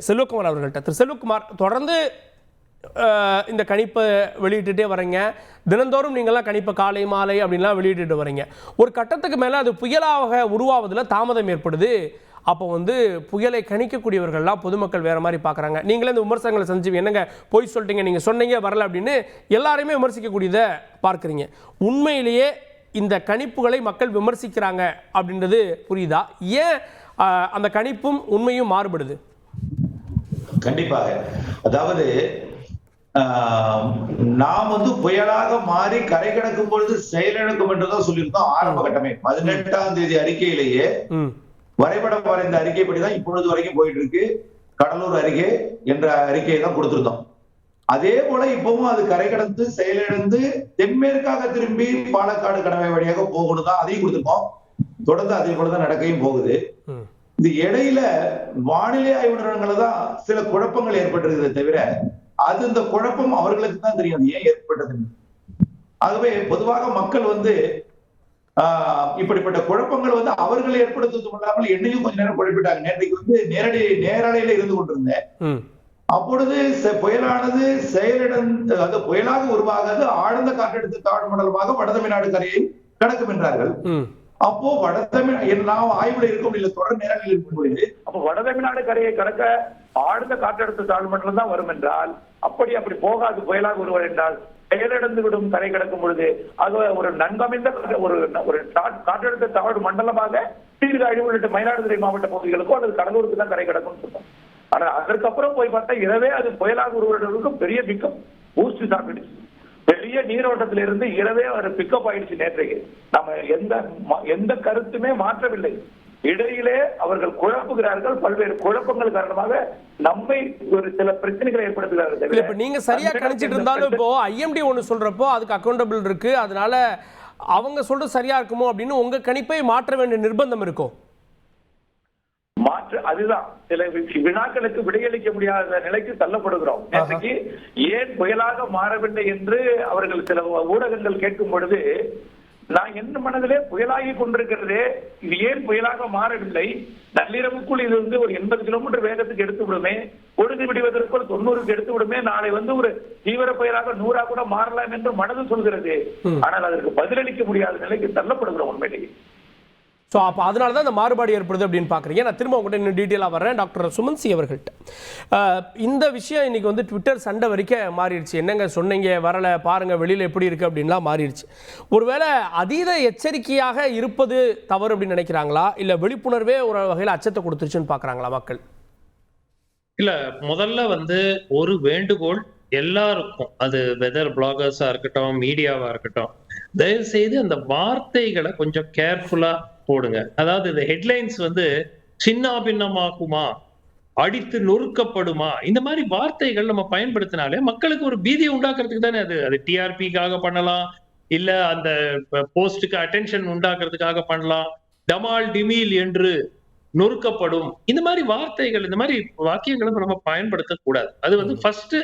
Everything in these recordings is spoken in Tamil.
செல்வகுமார் அவர்கள்ட்ட. திரு செல்வகுமார், தொடர்ந்து இந்த கணிப்பை வெளியிட்டுட்டே வரீங்க. தினந்தோறும் நீங்கள்லாம் கணிப்பை காலை மாலை அப்படின்லாம் வெளியிட்டு வரீங்க. ஒரு கட்டத்துக்கு மேலே அது புயலாக உருவாவதில் தாமதம் ஏற்படுது. அப்போ புயலை கணிக்கக்கூடியவர்கள்லாம் பொதுமக்கள் வேறு மாதிரி பார்க்குறாங்க. நீங்களே இந்த விமர்சனங்களை செஞ்சு என்னங்க போய் சொல்லிட்டீங்க, நீங்கள் சொன்னீங்க வரல அப்படின்னு எல்லாருமே விமர்சிக்கக்கூடியதை பார்க்குறீங்க. உண்மையிலேயே இந்த கணிப்புகளை மக்கள் விமர்சிக்கிறாங்க அப்படின்றது புரியுதா? ஏன் அந்த கணிப்பும் உண்மையும் மாறுபடுது? கண்டிப்பாக. அதாவது நாம் புயலாக மாறி கரை கடக்கும் பொழுது செயலிழக்கும் என்றுதான் சொல்லியிருந்தோம் ஆரம்ப கட்டமே. 18ஆம் தேதி அறிக்கையிலேயே வரைபடம் வரைந்த அறிக்கைப்படிதான் இப்பொழுது வரைக்கும் போயிட்டு இருக்கு. கடலூர் அருகே என்ற அறிக்கையை தான் கொடுத்திருந்தோம். அதே போல இப்பவும் அது கரை கடந்து செயலிழந்து தென்மேற்காக திரும்பி பாலக்காடு கடவை வழியாக போகணும் தான் அதையும் கொடுத்திருக்கோம். தொடர்ந்து அதே போலதான் நடக்கையும் போகுது. இந்த இடையில வானிலை ஆய்வு நிறுவனங்கள் தான் சில குழப்பங்கள் ஏற்பட்டிருக்கிறத தவிர அது இந்த குழப்பம் அவர்களுக்கு தான் தெரியும் ஏன் ஏற்பட்டது. ஆகவே பொதுவாக மக்கள் இப்படிப்பட்ட குழப்பங்கள் அவர்கள் ஏற்படுத்துவது இல்லாமல் என்னையும் கொஞ்ச நேரம் குழப்பிட்டாங்க. நேற்றைக்கு நேரலையில இருந்து கொண்டிருந்தேன். அப்பொழுது புயலானது செயலிழந்து அது புயலாக உருவாகாது, ஆழ்ந்த காற்றழுத்த தாழ்வு மண்டலமாக வடதமிழ்நாடு கரையை கடக்கும் என்றார்கள். அப்போ நாம் ஆய்வுல இருக்க முடியல, தொடர் நேரங்களில் இருக்கும் பொழுது அப்போ வடதமிழ்நாடு கரையை கடக்க ஆழ்ந்த காற்றழுத்த தாழ்வு மண்டலம் தான் வரும் என்றால் அப்படி போகாது. புயலாக உருவார் என்றால் செயலிழந்து விடும் கரை கடக்கும் பொழுது அது ஒரு நன்கமைந்த ஒரு காற்றழுத்த தாழ்வு மண்டலமாக சீர்காழி உள்ளிட்ட மயிலாடுதுறை மாவட்ட பகுதிகளுக்கோ அல்லது கடலூருக்கு தான் கரை கடக்கும் சொல்றோம். ஆனா அதற்கப்புறம் போய் பார்த்தா இரவே அது புயலாக உருவாடுறதுக்கு பெரிய பிக்கப் பூஸ்ட் சாப்பிடுச்சு. பெரிய நீரோட்டத்திலிருந்து இரவே ஒரு பிக்கப் ஆயிடுச்சு. நேற்றைக்கு நம்ம எந்த கருத்துமே மாற்றவில்லை. இடையிலே அவர்கள் குழப்புகிறார்கள். பல்வேறு குழப்பங்கள் காரணமாக நம்மை ஒரு சில பிரச்சனைகளை ஏற்படுத்துகிறார்கள். இப்ப நீங்க சரியா கணிச்சிட்டு இருந்தாலும் இப்போ ஐஎம்டி ஒண்ணு சொல்றப்போ அதுக்கு அக்கௌண்டபிள் இருக்கு, அதனால அவங்க சொல்றது சரியா இருக்குமோ அப்படின்னு உங்க கணிப்பை மாற்ற வேண்டிய நிர்பந்தம் இருக்கும். அதுதான் சில வினாக்களுக்கு விடையளிக்க முடியாத நிலைக்கு தள்ளப்படுகிறோம். நேற்றைக்கு ஏன் புயலாக மாறவில்லை என்று அவர்கள் சில ஊடகங்கள் கேட்கும் பொழுது நான் என் மனதிலே புயலாகி கொண்டிருக்கிறதே, இது ஏன் புயலாக மாறவில்லை? நள்ளிரவுக்குள் இது ஒரு 80 கிலோமீட்டர் வேகத்துக்கு எடுத்து விடுமே, பொழுது விடுவதற்குள் 90க்கு எடுத்து விடுமே, நாளை ஒரு தீவிர புயலாக 100 கூட மாறலாம் என்று மனது சொல்கிறது. ஆனால் அதற்கு பதிலளிக்க முடியாத நிலைக்கு தள்ளப்படுகிறோம் உண்மையிலேயே. ஸோ அப்போ அதனால தான் இந்த மாறுபாடு ஏற்படுது அப்படின்னு பார்க்குறீங்க. நான் திரும்ப உங்கள்கிட்ட இன்னும் டீட்டெயிலாக வர்றேன். டாக்டர் சுமன்சி அவர்கள்ட்ட இந்த விஷயம் இன்றைக்கி ட்விட்டர் சண்டை வரைக்கும் மாறிடுச்சு. என்னங்க சொன்னீங்க வரலை, பாருங்கள் வெளியில் எப்படி இருக்குது அப்படின்லாம் மாறிடுச்சு. ஒருவேளை அதீத எச்சரிக்கையாக இருப்பது தவறு அப்படின்னு நினைக்கிறாங்களா, இல்லை விழிப்புணர்வே ஒரு வகையில் அச்சத்தை கொடுத்துருச்சுன்னு பார்க்குறாங்களா மக்கள்? இல்லை, முதல்ல ஒரு வேண்டுகோள் எல்லாருக்கும், அது வெதர் பிளாகர்ஸாக இருக்கட்டும் மீடியாவாக இருக்கட்டும், தயவு செய்து அந்த வார்த்தைகளை கொஞ்சம் கேர்ஃபுல்லா போடுங்க. அதாவது இந்த ஹெட்லைன்ஸ் சின்ன பின்னமாகுமா, அடித்து நொறுக்கப்படுமா, இந்த மாதிரி வார்த்தைகள் நம்ம பயன்படுத்தினாலே மக்களுக்கு ஒரு பீதியை உண்டாக்குறதுக்கு தானே. அது டிஆர்பிக்காக பண்ணலாம், இல்ல அந்த போஸ்டுக்கு அட்டென்ஷன் உண்டாக்குறதுக்காக பண்ணலாம். டமால் டிமீல் என்று நொறுக்கப்படும், இந்த மாதிரி வார்த்தைகள், இந்த மாதிரி வாக்கியங்களை நம்ம பயன்படுத்தக்கூடாது. அது ஃபர்ஸ்ட்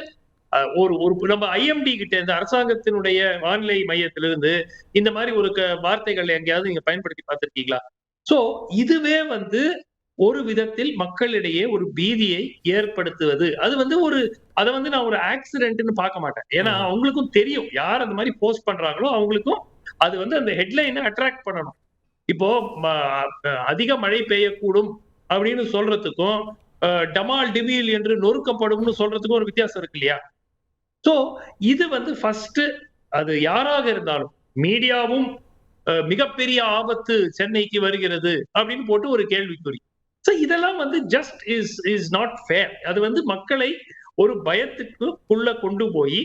ஒரு நம்ம ஐஎம்டி கிட்ட இந்த அரசாங்கத்தினுடைய வானிலை மையத்திலிருந்து இந்த மாதிரி ஒரு வார்த்தைகள் எங்கேயாவது நீங்க பயன்படுத்தி பார்த்திருக்கீங்களா? சோ இதுவே ஒரு விதத்தில் மக்களிடையே ஒரு பீதியை ஏற்படுத்துவது. அது அதை நான் ஒரு ஆக்சிடென்ட்னு பார்க்க மாட்டேன். ஏன்னா அவங்களுக்கும் தெரியும் யார் அந்த மாதிரி போஸ்ட் பண்றாங்களோ அவங்களுக்கும் அது அந்த ஹெட்லைனை அட்ராக்ட் பண்ணணும். இப்போ அதிக மழை பெய்யக்கூடும் அப்படின்னு சொல்றதுக்கும் டமால் டிமீல் என்று நொறுக்கப்படும்னு சொல்றதுக்கும் ஒரு வித்தியாசம் இருக்கு இல்லையா? சோ இது ஃபர்ஸ்ட், அது யாராக இருந்தாலும் மீடியாவும் மிகப்பெரிய ஆபத்து சென்னைக்கு வருகிறது அப்படின்னு போட்டு ஒரு கேள்விக்குறி. சோ இதெல்லாம் ஜஸ்ட் இஸ் நாட் ஃபேர். அது மக்களை ஒரு பயத்துக்குள்ள கொண்டு போய்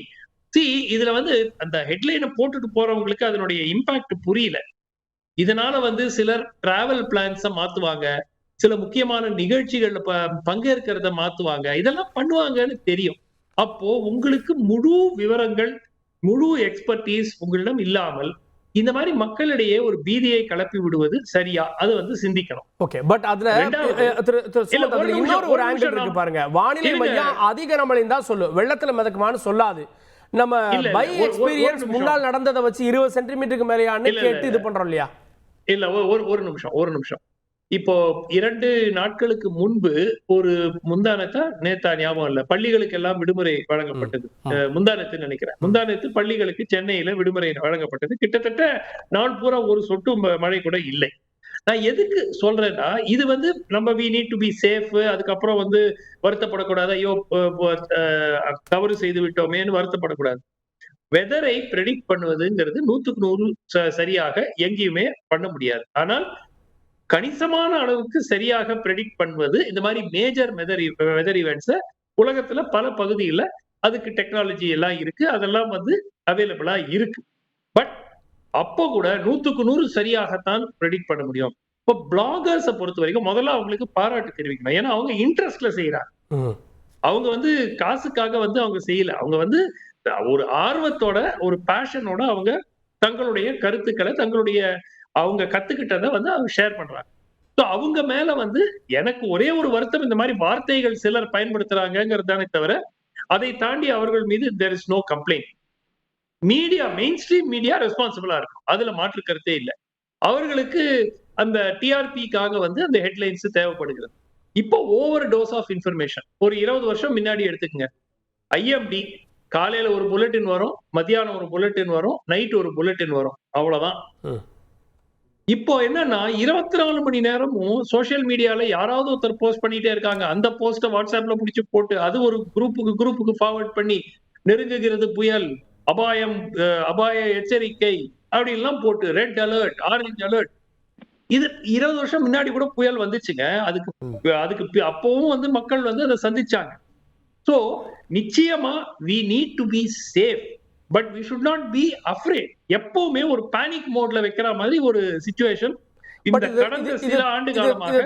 இதுல அந்த ஹெட்லைனை போட்டுட்டு போறவங்களுக்கு அதனுடைய இம்பாக்ட் புரியல. இதனால சிலர் டிராவல் பிளான்ஸ மாத்துவாங்க, சில முக்கியமான நிகழ்ச்சிகள்ல பங்கேற்கிறத மாத்துவாங்க, இதெல்லாம் பண்ணுவாங்கன்னு தெரியும். அப்போ உங்களுக்கு முழு விவரங்கள், முழு எக்ஸ்பர்டீஸ் உங்களிடம் இல்லாமல் இந்த மாதிரி மக்களிடையே ஒரு பீதியை கிளப்பி விடுவது சரியா? அது சிந்திக்கணும். ஓகே, பட் அதுல இன்னொரு ஒரு ஆங்கிள் இருக்கு பாருங்க. வானிலை மையம் அதிக மழைன்னு தான் சொல்லும், வெள்ளத்துல மிதக்குமான்னு சொல்லாது. நம்ம பை எக்ஸ்பீரியன்ஸ் முன்னால் நடந்ததை வச்சு 20 சென்டிமீட்டருக்கு மேலேயான்னு கேட்டு இது பண்றோம் இல்லையா? இல்ல, ஒரு நிமிஷம். இப்போ 2 நாட்களுக்கு முன்பு ஒரு நேத்தா ஞாபகம் இல்ல, பள்ளிகளுக்கு எல்லாம் விடுமுறை வழங்கப்பட்டது. முந்தானத்து நினைக்கிறேன். முந்தானத்து பள்ளிகளுக்கு சென்னையில விடுமுறை வழங்கப்பட்டது. கிட்டத்தட்ட நாள் பூரா ஒரு சொட்டு மழை கூட இல்லை. நான் எதுக்கு சொல்றேன்னா, இது வந்து நம்ம we need to be safe. அதுக்கப்புறம் வந்து வருத்தப்படக்கூடாது. ஐயோ தவறு செய்து விட்டோமேன்னு வருத்தப்படக்கூடாது. வெதரை பிரெடிக்ட் பண்ணுவதுங்கிறது 100க்கு 100 சரியாக எங்கேயுமே பண்ண முடியாது. ஆனால் கணிசமான அளவுக்கு சரியாக பிரெடிக்ட் பண்ணுவது இந்த மாதிரி மேஜர் வெதர் ஈவெண்ட்ஸ் உலகத்துல பல பகுதியில அதுக்கு டெக்னாலஜி எல்லாம் இருக்கு. அதெல்லாம் வந்து அவைலபிளா இருக்கு. பட் அப்போ கூட 100க்கு 100 சரியாகத்தான் ப்ரெடிக்ட் பண்ண முடியும். இப்போ பிளாகர்ஸை பொறுத்த வரைக்கும் முதல்ல அவங்களுக்கு பாராட்டு தெரிவிக்கணும். ஏன்னா அவங்க இன்ட்ரெஸ்ட்ல செய்யறாங்க. அவங்க வந்து காசுக்காக வந்து அவங்க செய்யல. அவங்க வந்து ஒரு ஆர்வத்தோட ஒரு பேஷனோட அவங்க தங்களுடைய கருத்துக்களை தங்களுடைய அவங்க கத்துக்கிட்டதை வந்து அவங்க ஷேர் பண்றாங்க. ஸோ அவங்க மேல வந்து எனக்கு ஒரே ஒரு வருத்தம், இந்த மாதிரி வார்த்தைகள் சிலர் பயன்படுத்துறாங்கிறதானே தவிர அதை தாண்டி அவர்கள் மீது there is no complaint. Media mainstream media ரெஸ்பான்சிபிளா இருக்கும். அதுல மாற்று கருத்தே இல்லை. அவர்களுக்கு அந்த டிஆர்பிக்காக வந்து அந்த ஹெட்லைன்ஸ் தேவைப்படுகிறது. இப்போ ஓவர் டோஸ் ஆஃப் இன்ஃபர்மேஷன். ஒரு 20 வருஷம் முன்னாடி எடுத்துக்கங்க. ஐஎம்டி காலையில ஒரு புல்லட்டின் வரும், மத்தியானம் ஒரு புல்லட்டின் வரும், நைட் ஒரு புல்லட்டின் வரும், அவ்வளவுதான். இப்போ என்னன்னா 24 மணி நேரமும் சோசியல் மீடியால யாராவது ஒருத்தர் போஸ்ட் பண்ணிட்டே இருக்காங்க. அந்த போஸ்ட வாட்ஸ்அப்ல பிடிச்சு போட்டு அது ஒரு குரூப்புக்கு ஃபார்வர்ட் பண்ணி நெருங்குகிறது புயல், அபாயம், அபாய எச்சரிக்கை அப்படின்லாம் போட்டு ரெட் அலர்ட், ஆரஞ்சு அலர்ட். இது 20 வருஷம் முன்னாடி கூட புயல் வந்துச்சுங்க. அதுக்கு அப்பவும் வந்து மக்கள் வந்து அதை சந்திச்சாங்க. சோ நிச்சயமா we need to be safe, but we should not be afraid. எப்பவுமே ஒரு பேனிக் மோட்ல வைக்கிற மாதிரி ஒரு சிச்சுவேஷன் இந்த கடந்த சில ஆண்டு காலமாக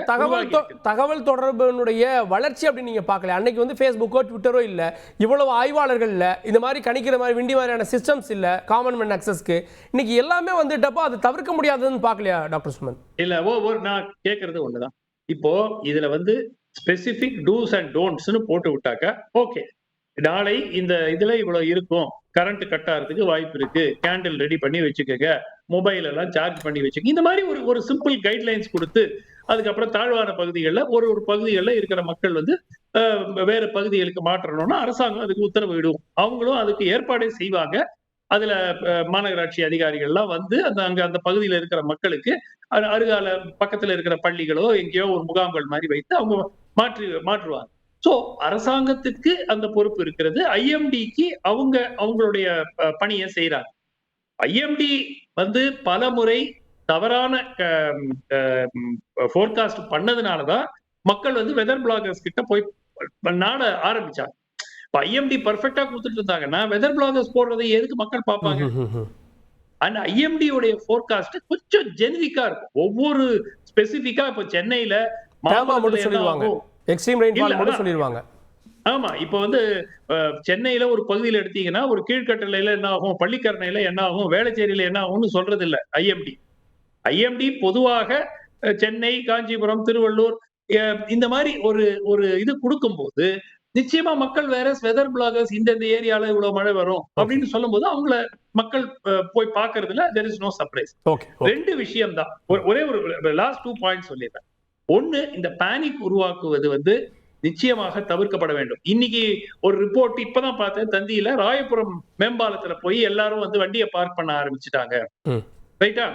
தகவல் தொடர்பினுடைய வளர்ச்சி அப்படி நீங்க பார்க்கல. அன்னைக்கு வந்து ஃபேஸ்புக்கோ ட்விட்டரோ இல்ல, இவ்வளவு ஆய்வாளர்கள் இல்ல, இந்த மாதிரி கணிக்கிற மாதிரி விண்டி மாதிரியான சிஸ்டம்ஸ் இல்ல காமன் மேன் அக்சஸ்க்கு. இன்னைக்கு எல்லாமே வந்துட்டப்போ அதை தவிர்க்க முடியாதுன்னு பார்க்கலையா டாக்டர் சுமன்? இல்ல, நான் கேட்கறது ஒண்ணுதான். இப்போ இதுல வந்து ஸ்பெசிபிக் டூஸ் அண்ட் டோன்ட்ஸ்னு போட்டு விட்டாக்க ஓகே, நாளை இந்த இதுல இவ்வளவு இருக்கும், கரண்ட் கட் ஆகிறதுக்கு வாய்ப்பு இருக்கு, கேண்டில் ரெடி பண்ணி வச்சுக்கோங்க, மொபைல் எல்லாம் சார்ஜ் பண்ணி வச்சுக்கோங்க, இந்த மாதிரி ஒரு சிம்பிள் கைட்லைன்ஸ் கொடுத்து அதுக்கப்புறம் தாழ்வான பகுதிகளில் ஒரு பகுதிகளில் இருக்கிற மக்கள் வந்து வேற பகுதிகளுக்கு மாற்றணும்னா அரசாங்கம் அதுக்கு உத்தரவு இடும். அவங்களும் அதுக்கு ஏற்பாடே செய்வாங்க. அதுல மாநகராட்சி அதிகாரிகள்லாம் வந்து அந்த பகுதியில இருக்கிற மக்களுக்கு அருகால பக்கத்துல இருக்கிற பள்ளிகளோ எங்கேயோ ஒரு முகாம்கள் மாதிரி வைத்து அவங்க மாற்றுவாங்க. சோ அரசாங்கத்துக்கு அந்த பொறுப்பு இருக்கிறது. ஐஎம்டிக்கு அவங்களுடைய பணியை செய்யறாங்க. ஐஎம்டி வந்து பல முறை தவறான போர்காஸ்ட் பண்ணதுனாலதான் மக்கள் வந்து வெதர் பிளாகர்ஸ் கிட்ட போய் நாட ஆரம்பிச்சாங்க. ஐஎம்டி பர்ஃபெக்டா கொடுத்துட்டு இருந்தாங்கன்னா வெதர் பிளாகர்ஸ் போடுறதை எதுக்கு மக்கள் பார்ப்பாங்க? அண்ட் ஐஎம்டி உடைய போர்காஸ்ட் கொஞ்சம் ஜெனரிக்கா இருக்கும். ஒவ்வொரு ஸ்பெசிபிக்கா இப்ப சென்னையில ஆமா, இப்ப வந்து சென்னையில ஒரு பகுதியில எடுத்தீங்கன்னா ஒரு கீழ்கட்டளையில என்ன ஆகும், பள்ளிக்கரணையில என்ன ஆகும், வேளச்சேரியில என்ன ஆகும்னு சொல்றது இல்ல ஐஎம்டி பொதுவாக சென்னை, காஞ்சிபுரம், திருவள்ளூர் இந்த மாதிரி ஒரு இது கொடுக்கும் போது நிச்சயமா மக்கள் வேற வெதர் பிளாகர்ஸ் இந்த ஏரியால இவ்வளவு மழை வரும் அப்படின்னு சொல்லும் போது அவங்கள மக்கள் போய் பாக்குறதுல there is no surprise. ரெண்டு விஷயம் தான். ஒரே ஒரு லாஸ்ட் 2 பாயிண்ட் சொல்லிடுறேன். ஒண்ணு, இந்த பேனிக் உருவாக்குவது வந்து நிச்சயமாக தவிர்க்கப்பட வேண்டும். இன்னைக்கு ஒரு ரிப்போர்ட் இப்பதான் பார்த்தேன், தந்தியில ராயபுரம் மேம்பாலத்துல போய் எல்லாரும் வந்து வண்டியை பார்க் பண்ண ஆரம்பிச்சுட்டாங்க. ரைட்டா?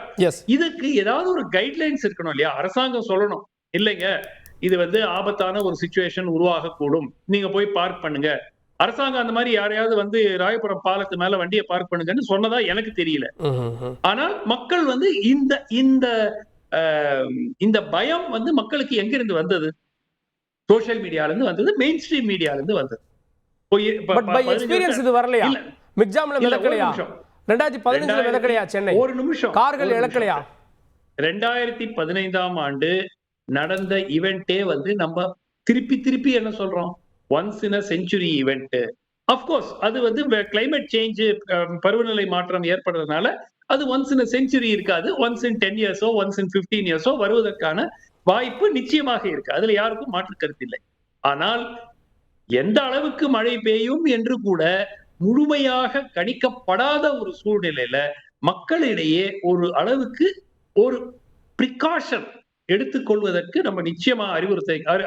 இதுக்கு ஏதாவது ஒரு கைட்லைன்ஸ் இருக்கணும் இல்லையா? அரசாங்கம் சொல்லணும், இல்லைங்க இது வந்து ஆபத்தான ஒரு சிச்சுவேஷன் உருவாக கூடும், நீங்க போய் பார்க் பண்ணுங்க. அரசாங்கம் அந்த மாதிரி யாரையாவது வந்து ராயபுரம் பாலத்து மேல வண்டியை பார்க் பண்ணுங்கன்னு சொன்னதா எனக்கு தெரியல. ஆனால் மக்கள் வந்து இந்த பயம் வந்து மக்களுக்கு எங்க இருந்து வந்தது? சோசியல் மீடியால இருந்து வந்தது, மெயின் ஸ்ட்ரீம் மீடியால இருந்து வந்தது. இது வரலையா? மிக்ஜாம்ல மிதக்கலையா? 2015ல மிதக்கலையா? சென்னை ஒரு நிமிஷம் கார்கள் இழக்கலையா? 2015ஆம் ஆண்டு நடந்த ஈவென்ட்டே வந்து நம்ம திருப்பி என்ன சொல்றோம்? Once in a century event. Of course அது வந்து கிளைமேட் சேஞ்ச், பருவநிலை மாற்றம் ஏற்படுறதுனால அது ஒன்ஸ் இன் a century இருக்காது. ஒன்ஸ் இன் 10 இயர்ஸோ ஒன்ஸ் இன் 15 இயர்ஸோ வருவதற்கான வாய்ப்பு நிச்சயமாக இருக்கு. அதுல யாருக்கும் மாற்று கருத்து இல்லை. ஆனால் எந்த அளவுக்கு மழை பெய்யும் என்று கூட முழுமையாக கணிக்கப்படாத ஒரு சூழ்நிலையில மக்களிடையே ஒரு அளவுக்கு ஒரு பிரிகாஷன் எடுத்துக்கொள்வதற்கு நம்ம நிச்சயமா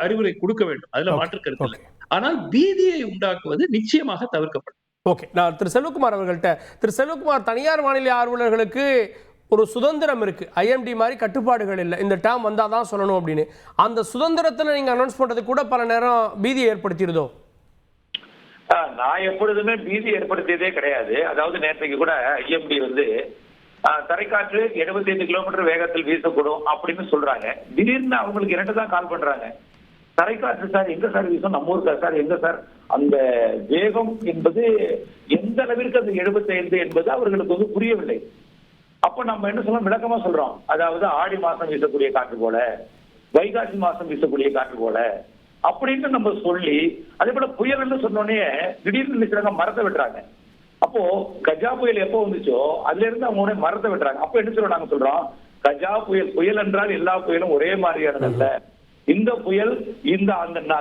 அறிவுரை கொடுக்க வேண்டும். அதுல மாற்று கருத்து இல்லை. ஆனால் பீதியை உண்டாக்குவது நிச்சயமாக தவிர்க்கப்படும். ஓகே, நான் திரு செல்வகுமார் அவர்கள்ட்ட, திரு செல்வகுமார், தனியார் வானிலை ஆர்வலர்களுக்கு ஒரு சுதந்திரம் இருக்கு, ஐஎம்டி மாதிரி கட்டுப்பாடுகள் இல்லை, இந்த டேர்ம் வந்தால் தான் சொல்லணும் அப்படின்னு. அந்த சுதந்திரத்தில் நீங்க அனௌன்ஸ் பண்றது கூட பல நேரம் பீதியை ஏற்படுத்திடுதோ? நான் எப்பொழுதுமே பீதி ஏற்படுத்தியதே கிடையாது. அதாவது நேற்றைக்கு கூட ஐஎம்டி வந்து தரைக்காற்று 75 கிலோமீட்டர் வேகத்தில் வீசக்கூடும் அப்படின்னு சொல்றாங்க. திடீர்னு அவங்களுக்கு 2 தான் கால் பண்றாங்க. தரைக்காற்று சார் எங்க சார் வீசும், நம்ம ஊருக்கா சார், எங்க சார் அந்த வேகம் என்பது எந்த அளவிற்கு அந்த 75 என்பது அவர்களுக்கு வந்து புரியவில்லை. அப்ப நம்ம என்ன சொல்றோம், விளக்கமா சொல்றோம். அதாவது ஆடி மாசம் வீசக்கூடிய காற்று போல, வைகாசி மாசம் வீசக்கூடிய காற்று போல அப்படின்னு நம்ம சொல்லி, அதே போல புயல் சொன்னோடனே திடீர்னு நினைச்சாங்க மரத்தை வெட்டுறாங்க. அப்போ கஜா புயல் எப்போ வந்துச்சோ அதுல இருந்து அவங்க மரத்தை வெட்டுறாங்க. அப்ப என்ன சொல்றோம், நாங்க சொல்றோம் கஜா புயல், புயல் என்றால் எல்லா புயலும் ஒரே மாதிரியானதல்ல. இந்த புயல்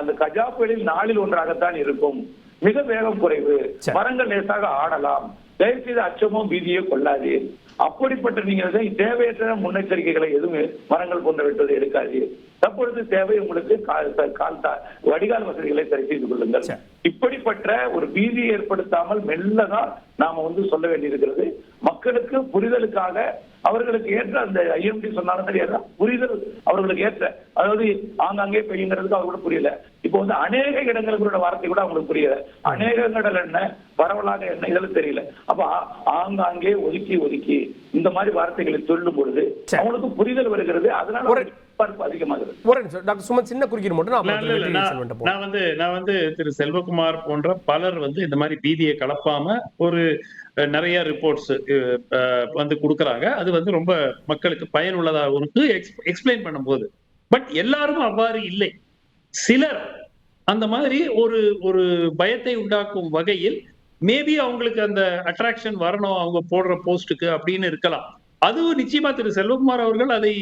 அந்த கஜா புயலில் 4ல் 1ஆகத்தான் இருக்கும். மிக வேகம் குறைவு, மரங்கள் லேசாக ஆடலாம். தயவுசெய்து அச்சமோ பீதியோ கொள்ளாது. அப்படிப்பட்ட நீங்க தேவையற்ற முன்னெச்சரிக்கைகளை எதுவுமே மரங்கள் போன்ற வெட்டுவதை எடுக்காது. தற்பொழுது தேவை உங்களுக்கு வடிகால் வசதிகளை சரி செய்து கொள்ளுங்கள். இப்படிப்பட்ட ஒரு பீதியை ஏற்படுத்தாமல் மெல்லதான் நாம வந்து சொல்ல வேண்டியிருக்கிறது. மக்களுக்கு புரிதலுக்காக அவர்களுக்கு ஏற்ற அந்த ஐஎம்டி சொன்னாலும் தெரியாது, புரிதல் அவர்களுக்கு ஏற்ற, அதாவது ஆங்காங்கே பெய்யுங்கிறதுக்கு அவர்களுக்கு புரியல. இப்போ வந்து அநேக இடங்களுக்குள்ள வார்த்தை கூட அவங்களுக்கு புரியல. அநேக இடங்கள் என்ன, பரவலாக என்ன, இதெல்லாம் தெரியல. அப்ப ஆங்காங்கே ஒதுக்கி ஒதுக்கி இந்த மாதிரி வார்த்தைகளை சொல்லும் பொழுது அவங்களுக்கு புரிதல் வருகிறது. அதனால அதிகமாகிறது. டாக்டர் சுமன், சின்ன குறுக்கீடு மட்டும். நான் வந்து திரு செல்வகுமார் போன்ற பலர் வந்து இந்த மாதிரி பீதியை கலப்பாம ஒரு நிறைய ரிப்போர்ட்ஸ் வந்து கொடுக்கறாங்க. அது வந்து ரொம்ப மக்களுக்கு பயனுள்ளதாக இருக்கு எக்ஸ்பிளைன் பண்ணும்போது. பட் எல்லாரும் அவ்வாறு இல்லை. சிலர் அந்த மாதிரி ஒரு பயத்தை உண்டாக்கும் வகையில் மேபி அவங்களுக்கு அந்த அட்ராக்ஷன் வரணும் அவங்க போடுற போஸ்டுக்கு அப்படின்னு இருக்கலாம். அதுவும் நிச்சயமா திரு செல்வகுமார் அவர்கள் அதை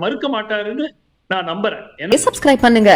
மறுக்க மாட்டாருன்னு நான் நம்புறேன். சப்ஸ்கிரைப் பண்ணுங்க.